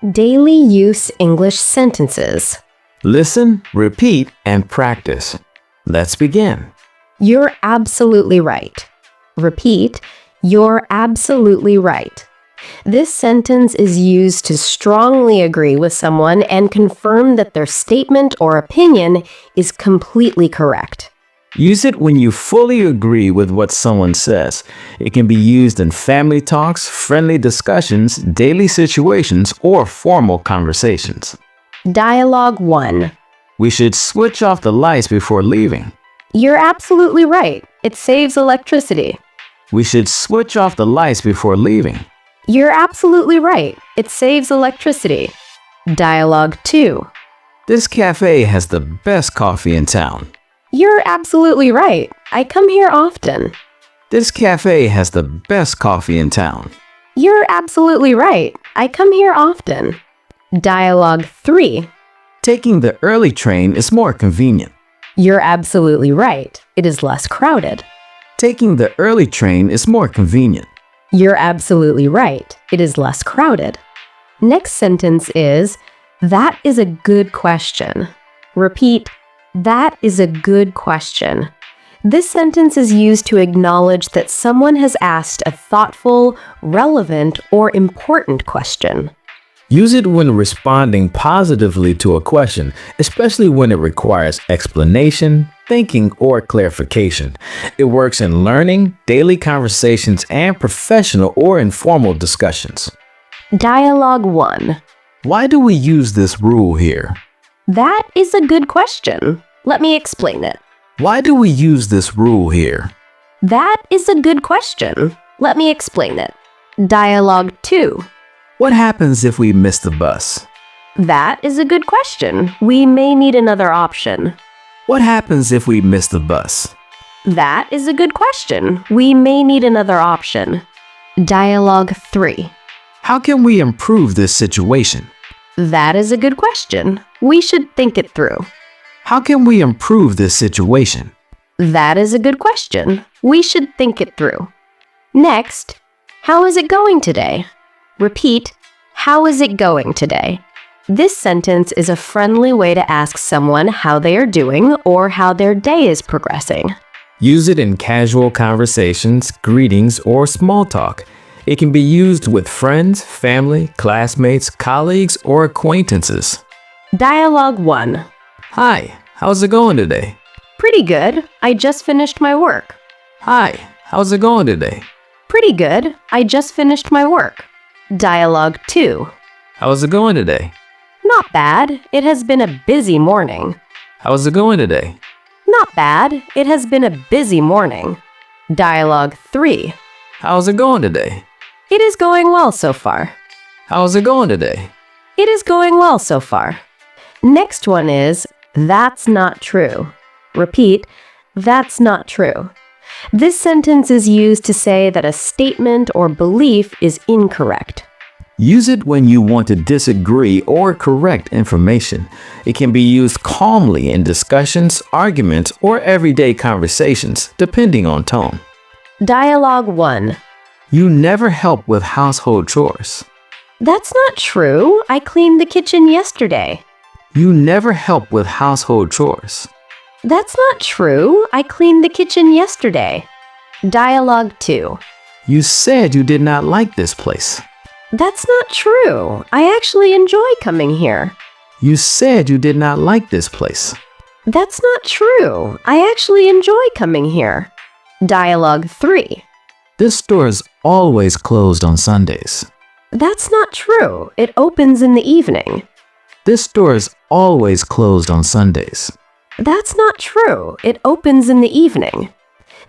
Daily use English sentences. Listen, repeat, and practice. Let's begin. You're absolutely right. Repeat, you're absolutely right. This sentence is used to strongly agree with someone and confirm that their statement or opinion is completely correct. Use it when you fully agree with what someone says. It can be used in family talks, friendly discussions, daily situations, or formal conversations. Dialogue 1. We should switch off the lights before leaving. You're absolutely right. It saves electricity. We should switch off the lights before leaving. You're absolutely right. It saves electricity. Dialogue 2. This cafe has the best coffee in town. You're absolutely right. I come here often. This cafe has the best coffee in town. You're absolutely right. I come here often. Dialogue 3. Taking the early train is more convenient. You're absolutely right. It is less crowded. Taking the early train is more convenient. You're absolutely right. It is less crowded. Next sentence is, that is a good question. Repeat, that is a good question. This sentence is used to acknowledge that someone has asked a thoughtful, relevant, or important question. Use it when responding positively to a question, especially when it requires explanation, thinking, or clarification. It works in learning, daily conversations, and professional or informal discussions. Dialogue 1. Why do we use this rule here? That is a good question. Let me explain it. Why do we use this rule here? That is a good question. Let me explain it. Dialogue 2. What happens if we miss the bus? That is a good question. We may need another option. What happens if we miss the bus? That is a good question. We may need another option. Dialogue 3. How can we improve this situation? That is a good question. We should think it through. How can we improve this situation? That is a good question. We should think it through. Next, how is it going today? Repeat, how is it going today? This sentence is a friendly way to ask someone how they are doing or how their day is progressing. Use it in casual conversations, greetings, or small talk. It can be used with friends, family, classmates, colleagues, or acquaintances. Dialogue 1. Hi, how's it going today? Pretty good. I just finished my work. Hi, how's it going today? Pretty good. I just finished my work. Dialogue 2. How's it going today? Not bad. It has been a busy morning. How's it going today? Not bad. It has been a busy morning. Dialogue 3. How's it going today? It is going well so far. How's it going today? It is going well so far. Next one is, that's not true. Repeat, that's not true. This sentence is used to say that a statement or belief is incorrect. Use it when you want to disagree or correct information. It can be used calmly in discussions, arguments, or everyday conversations, depending on tone. Dialogue 1. You never help with household chores. That's not true. I cleaned the kitchen yesterday. You never help with household chores. That's not true. I cleaned the kitchen yesterday. Dialogue 2. You said you did not like this place. That's not true. I actually enjoy coming here. You said you did not like this place. That's not true. I actually enjoy coming here. Dialogue 3. This store is always closed on Sundays. That's not true. It opens in the evening. This store is always closed on Sundays. That's not true. It opens in the evening.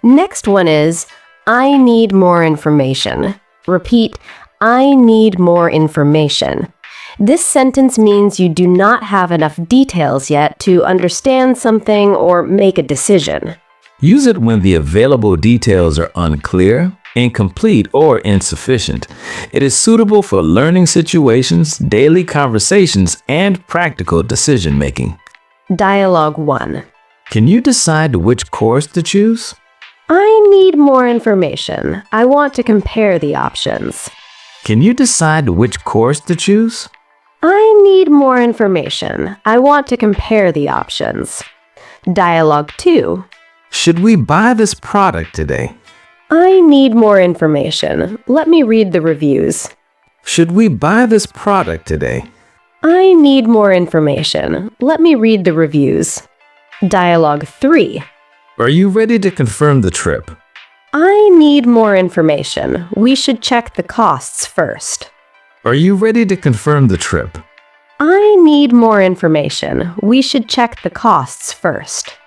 Next one is, I need more information. Repeat, I need more information. This sentence means you do not have enough details yet to understand something or make a decision. Use it when the available details are unclear, incomplete, or insufficient. It is suitable for learning situations, daily conversations, and practical decision-making. Dialogue 1. Can you decide which course to choose? I need more information. I want to compare the options. Can you decide which course to choose? I need more information. I want to compare the options. Dialogue 2. Should we buy this product today? I need more information. Let me read the reviews. Should we buy this product today? I need more information. Let me read the reviews. Dialogue 3. Are you ready to confirm the trip? I need more information. We should check the costs first. Are you ready to confirm the trip? I need more information. We should check the costs first.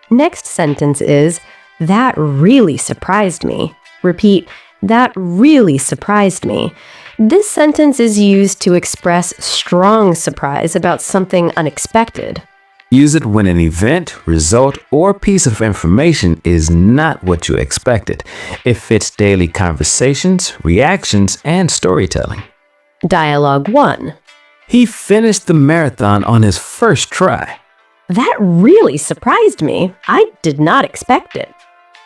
Next sentence is, that really surprised me. Repeat, that really surprised me. This sentence is used to express strong surprise about something unexpected. Use it when an event, result, or piece of information is not what you expected. It fits daily conversations, reactions, and storytelling. Dialogue 1. He finished the marathon on his first try. That really surprised me. I did not expect it.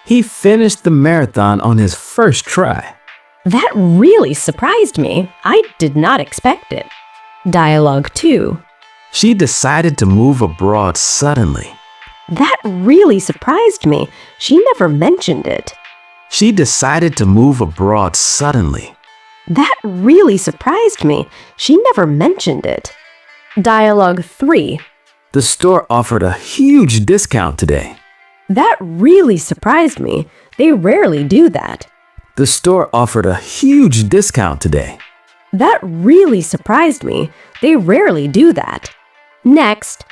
He finished the marathon on his first try. That really surprised me. I did not expect it. Dialogue 2. She decided to move abroad suddenly. That really surprised me. She never mentioned it. She decided to move abroad suddenly. That really surprised me. She never mentioned it. Dialogue 3. The store offered a huge discount today. That really surprised me. They rarely do that. The store offered a huge discount today. That really surprised me. They rarely do that. Next,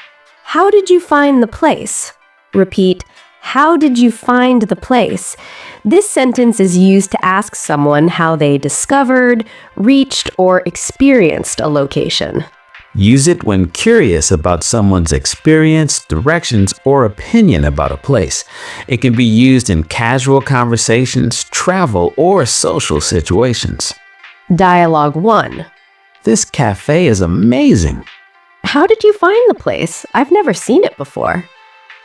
how did you find the place? Repeat, how did you find the place? This sentence is used to ask someone how they discovered, reached, or experienced a location. Use it when curious about someone's experience, directions, or opinion about a place. It can be used in casual conversations, travel, or social situations. Dialogue 1. This cafe is amazing. How did you find the place? I've never seen it before.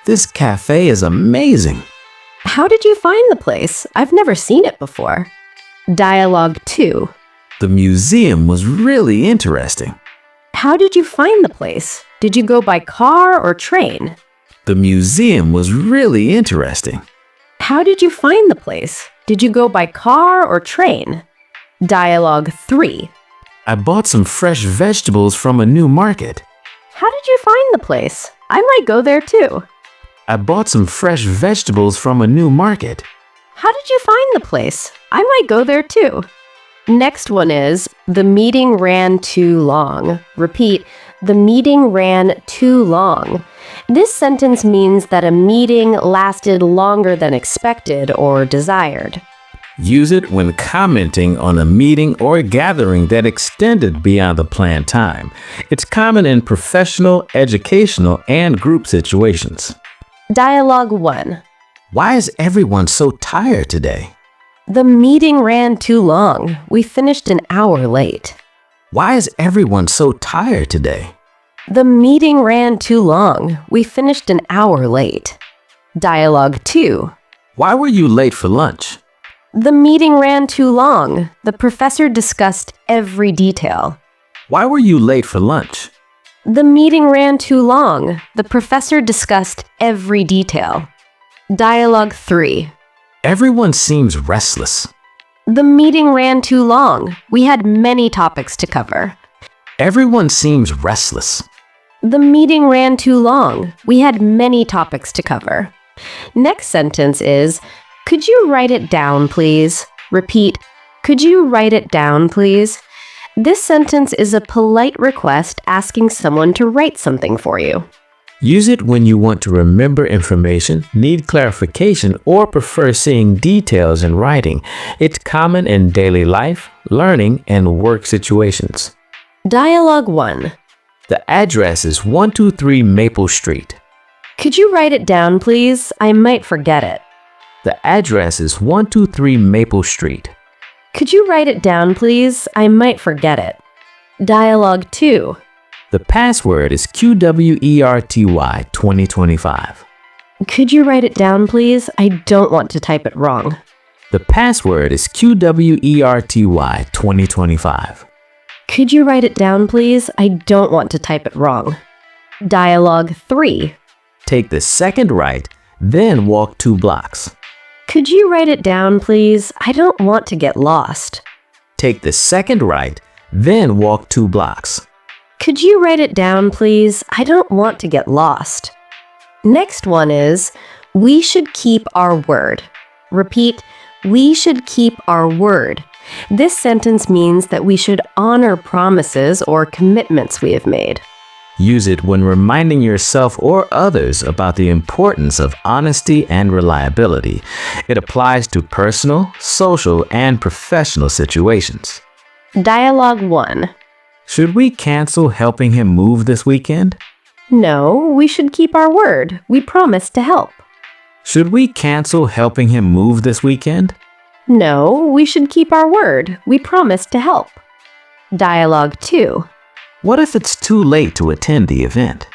This cafe is amazing. How did you find the place? I've never seen it before. Dialogue 2. The museum was really interesting. How did you find the place? Did you go by car or train? The museum was really interesting. How did you find the place? Did you go by car or train? Dialogue 3. I bought some fresh vegetables from a new market. How did you find the place? I might go there too. I bought some fresh vegetables from a new market. How did you find the place? I might go there too. Next one is, the meeting ran too long. Repeat, the meeting ran too long. This sentence means that a meeting lasted longer than expected or desired. Use it when commenting on a meeting or gathering that extended beyond the planned time. It's common in professional, educational, and group situations. Dialogue 1. Why is everyone so tired today? The meeting ran too long. We finished an hour late. Why is everyone so tired today? The meeting ran too long. We finished an hour late. Dialogue 2. Why were you late for lunch? The meeting ran too long. The professor discussed every detail. Why were you late for lunch? The meeting ran too long. The professor discussed every detail. Dialogue 3. Everyone seems restless. The meeting ran too long. We had many topics to cover. Everyone seems restless. The meeting ran too long. We had many topics to cover. Next sentence is, could you write it down, please? Repeat, could you write it down, please? This sentence is a polite request asking someone to write something for you. Use it when you want to remember information, need clarification, or prefer seeing details in writing. It's common in daily life, learning, and work situations. Dialogue 1. The address is 123 Maple Street. Could you write it down, please? I might forget it. The address is 123 Maple Street. Could you write it down, please? I might forget it. Dialogue 2. The password is QWERTY 2025. Could you write it down, please? I don't want to type it wrong. The password is QWERTY 2025. Could you write it down, please? I don't want to type it wrong. Dialogue 3. Take the second right, then walk 2 blocks. Could you write it down, please? I don't want to get lost. Take the second right, then walk 2 blocks. Could you write it down, please? I don't want to get lost. Next one is, we should keep our word. Repeat, we should keep our word. This sentence means that we should honor promises or commitments we have made. Use it when reminding yourself or others about the importance of honesty and reliability. It applies to personal, social, and professional situations. Dialogue 1. Should we cancel helping him move this weekend? No, we should keep our word. We promised to help. Should we cancel helping him move this weekend? No, we should keep our word. We promised to help. Dialogue 2. What if it's too late to attend the event?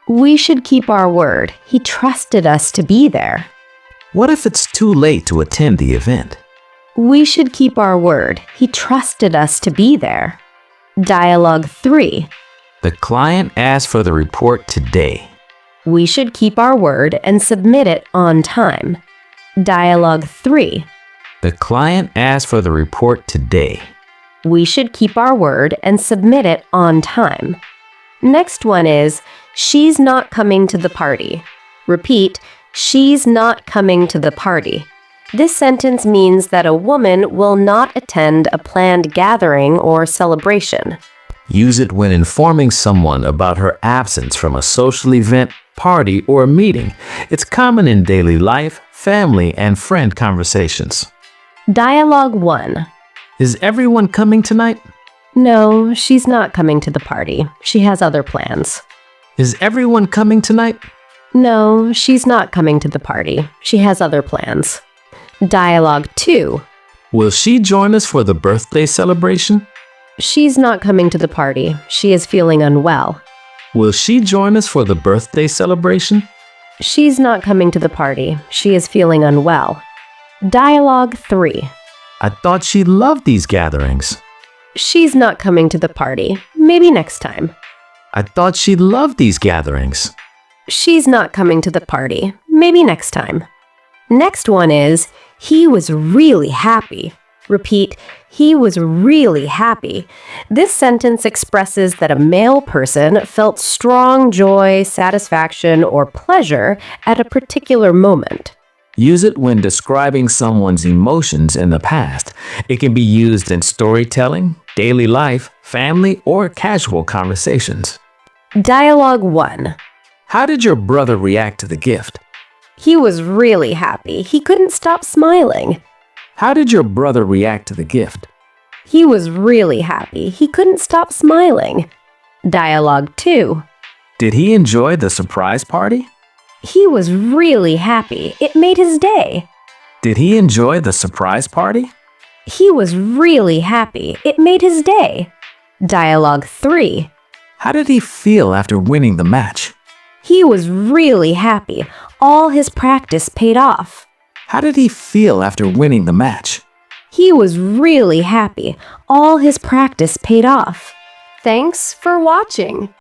We should keep our word. He trusted us to be there. What if it's too late to attend the event? We should keep our word. He trusted us to be there. Dialogue 3. The client asked for the report today. We should keep our word and submit it on time. Dialogue 3. The client asked for the report today. We should keep our word and submit it on time. Next one is, she's not coming to the party. Repeat, she's not coming to the party. This sentence means that a woman will not attend a planned gathering or celebration. Use it when informing someone about her absence from a social event, party, or meeting. It's common in daily life, family, and friend conversations. Dialogue 1. Is everyone coming tonight? No, she's not coming to the party. She has other plans. Is everyone coming tonight? No, she's not coming to the party. She has other plans. Dialogue 2. Will she join us for the birthday celebration? She's not coming to the party. She is feeling unwell. Will she join us for the birthday celebration? She's not coming to the party. She is feeling unwell. Dialogue 3. I thought she loved these gatherings. She's not coming to the party. Maybe next time. I thought she loved these gatherings. She's not coming to the party. Maybe next time. Next one is, he was really happy. Repeat, he was really happy. This sentence expresses that a male person felt strong joy, satisfaction, or pleasure at a particular moment. Use it when describing someone's emotions in the past. It can be used in storytelling, daily life, family, or casual conversations. Dialogue 1. How did your brother react to the gift? He was really happy. He couldn't stop smiling. How did your brother react to the gift? He was really happy. He couldn't stop smiling. Dialogue 2. Did he enjoy the surprise party? He was really happy. It made his day. Did he enjoy the surprise party? He was really happy. It made his day. Dialogue 3. How did he feel after winning the match? He was really happy. All his practice paid off. How did he feel after winning the match? He was really happy. All his practice paid off. Thanks for watching.